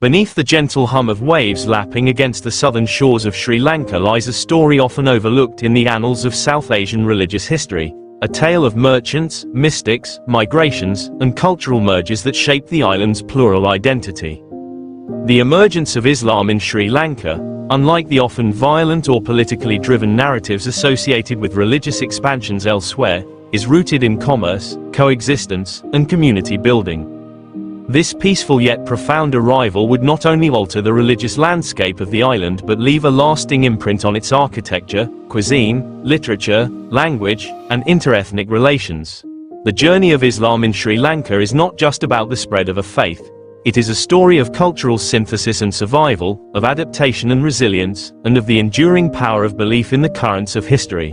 Beneath the gentle hum of waves lapping against the southern shores of Sri Lanka lies a story often overlooked in the annals of South Asian religious history, a tale of merchants, mystics, migrations, and cultural mergers that shaped the island's plural identity. The emergence of Islam in Sri Lanka, unlike the often violent or politically driven narratives associated with religious expansions elsewhere, is rooted in commerce, coexistence, and community building. This peaceful yet profound arrival would not only alter the religious landscape of the island but leave a lasting imprint on its architecture, cuisine, literature, language, and interethnic relations. The journey of Islam in Sri Lanka is not just about the spread of a faith. It is a story of cultural synthesis and survival, of adaptation and resilience, and of the enduring power of belief in the currents of history.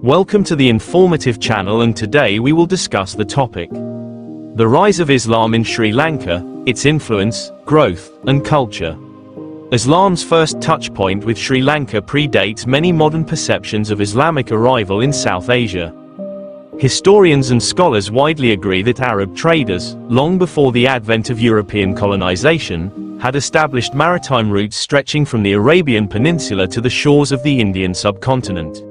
Welcome to the informative channel, and today we will discuss the topic: the rise of Islam in Sri Lanka, its influence, growth, and culture. Islam's first touchpoint with Sri Lanka predates many modern perceptions of Islamic arrival in South Asia. Historians and scholars widely agree that Arab traders, long before the advent of European colonization, had established maritime routes stretching from the Arabian Peninsula to the shores of the Indian subcontinent.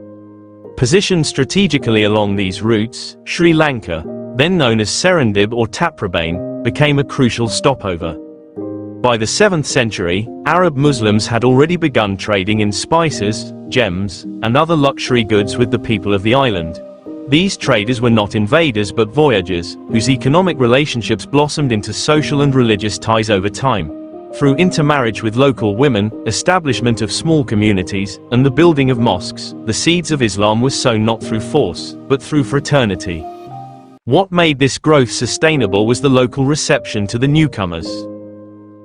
Positioned strategically along these routes, Sri Lanka, then known as Serendib or Taprobane, became a crucial stopover. By the 7th century, Arab Muslims had already begun trading in spices, gems, and other luxury goods with the people of the island. These traders were not invaders but voyagers, whose economic relationships blossomed into social and religious ties over time. Through intermarriage with local women, establishment of small communities, and the building of mosques, the seeds of Islam were sown not through force, but through fraternity. What made this growth sustainable was the local reception to the newcomers.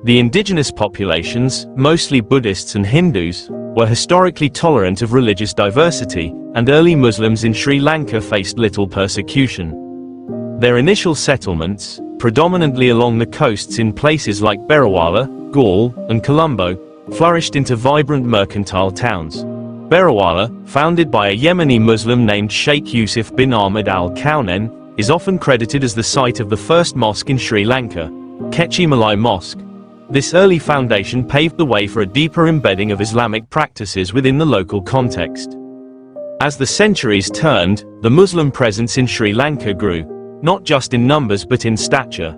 The indigenous populations, mostly Buddhists and Hindus, were historically tolerant of religious diversity, and early Muslims in Sri Lanka faced little persecution. Their initial settlements, predominantly along the coasts in places like Berawala, Galle, and Colombo, flourished into vibrant mercantile towns. Berawala, founded by a Yemeni Muslim named Sheikh Yusuf bin Ahmed al-Kaunen, is often credited as the site of the first mosque in Sri Lanka, Kechi Malai Mosque. This early foundation paved the way for a deeper embedding of Islamic practices within the local context. As the centuries turned, the Muslim presence in Sri Lanka grew, not just in numbers but in stature.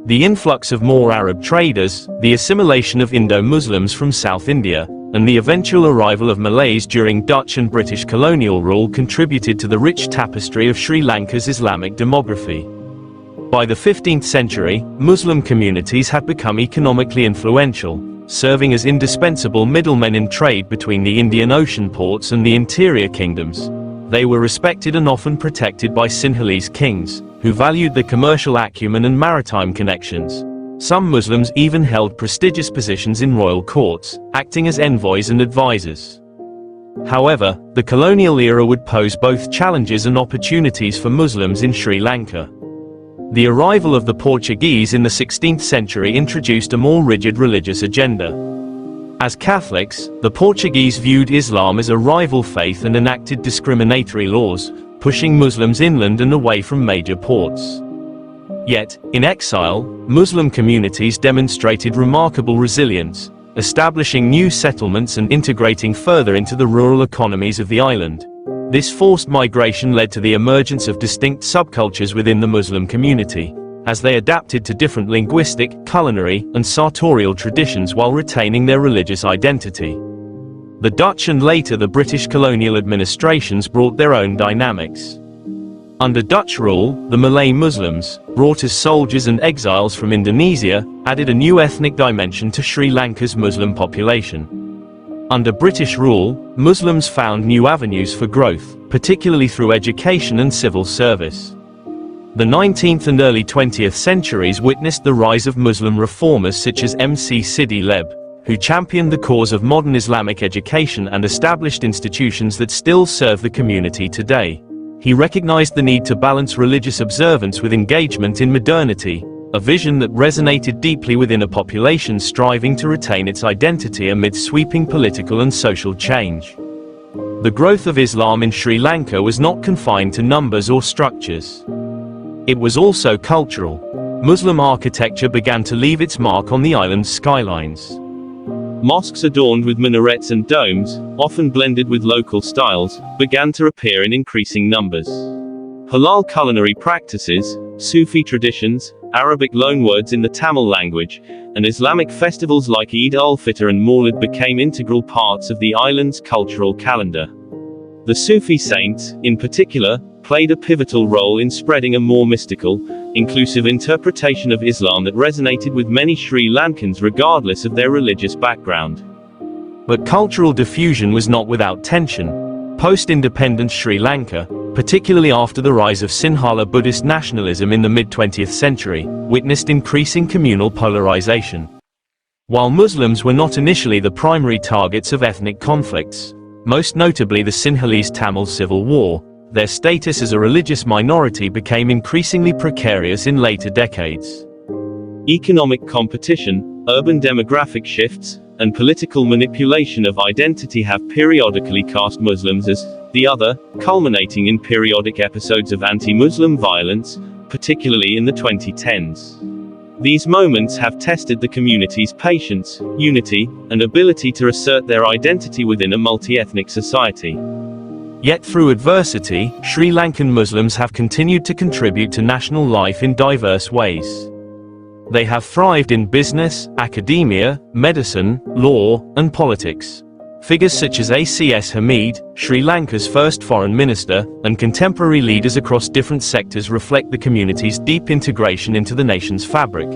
The influx of more Arab traders, the assimilation of Indo-Muslims from South India, and the eventual arrival of Malays during Dutch and British colonial rule contributed to the rich tapestry of Sri Lanka's Islamic demography. By the 15th century, Muslim communities had become economically influential, serving as indispensable middlemen in trade between the Indian Ocean ports and the interior kingdoms. They were respected and often protected by Sinhalese kings, who valued their commercial acumen and maritime connections. Some Muslims even held prestigious positions in royal courts, acting as envoys and advisors. However, the colonial era would pose both challenges and opportunities for Muslims in Sri Lanka. The arrival of the Portuguese in the 16th century introduced a more rigid religious agenda. As Catholics, the Portuguese viewed Islam as a rival faith and enacted discriminatory laws, pushing Muslims inland and away from major ports. Yet, in exile, Muslim communities demonstrated remarkable resilience, establishing new settlements and integrating further into the rural economies of the island. This forced migration led to the emergence of distinct subcultures within the Muslim community, as they adapted to different linguistic, culinary, and sartorial traditions while retaining their religious identity. The Dutch and later the British colonial administrations brought their own dynamics. Under Dutch rule, the Malay Muslims, brought as soldiers and exiles from Indonesia, added a new ethnic dimension to Sri Lanka's Muslim population. Under British rule, Muslims found new avenues for growth, particularly through education and civil service. The 19th and early 20th centuries witnessed the rise of Muslim reformers such as MC Sidi Leb, who championed the cause of modern Islamic education and established institutions that still serve the community today. He recognized the need to balance religious observance with engagement in modernity, a vision that resonated deeply within a population striving to retain its identity amid sweeping political and social change. The growth of Islam in Sri Lanka was not confined to numbers or structures. It was also cultural. Muslim architecture began to leave its mark on the island's skylines. Mosques adorned with minarets and domes, often blended with local styles, began to appear in increasing numbers. Halal culinary practices, Sufi traditions, Arabic loanwords in the Tamil language, and Islamic festivals like Eid al-Fitr and Mawlid became integral parts of the island's cultural calendar. The Sufi saints, in particular, played a pivotal role in spreading a more mystical, inclusive interpretation of Islam that resonated with many Sri Lankans regardless of their religious background. But cultural diffusion was not without tension. Post-independence Sri Lanka, particularly after the rise of Sinhala Buddhist nationalism in the mid-20th century, witnessed increasing communal polarization. While Muslims were not initially the primary targets of ethnic conflicts, most notably the Sinhalese-Tamil Civil War, their status as a religious minority became increasingly precarious in later decades. Economic competition, urban demographic shifts, and political manipulation of identity have periodically cast Muslims as the other, culminating in periodic episodes of anti-Muslim violence, particularly in the 2010s. These moments have tested the community's patience, unity, and ability to assert their identity within a multi-ethnic society. Yet through adversity, Sri Lankan Muslims have continued to contribute to national life in diverse ways. They have thrived in business, academia, medicine, law, and politics. Figures such as A.C.S. Hamid, Sri Lanka's first foreign minister, and contemporary leaders across different sectors reflect the community's deep integration into the nation's fabric.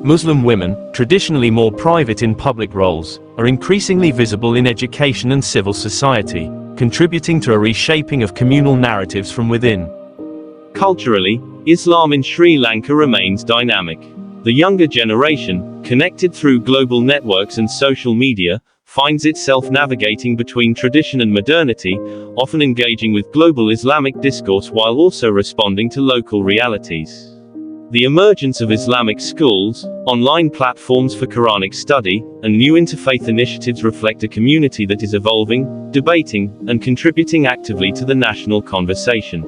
Muslim women, traditionally more private in public roles, are increasingly visible in education and civil society, contributing to a reshaping of communal narratives from within. Culturally, Islam in Sri Lanka remains dynamic. The younger generation, connected through global networks and social media, finds itself navigating between tradition and modernity, often engaging with global Islamic discourse while also responding to local realities. The emergence of Islamic schools, online platforms for Quranic study, and new interfaith initiatives reflect a community that is evolving, debating, and contributing actively to the national conversation.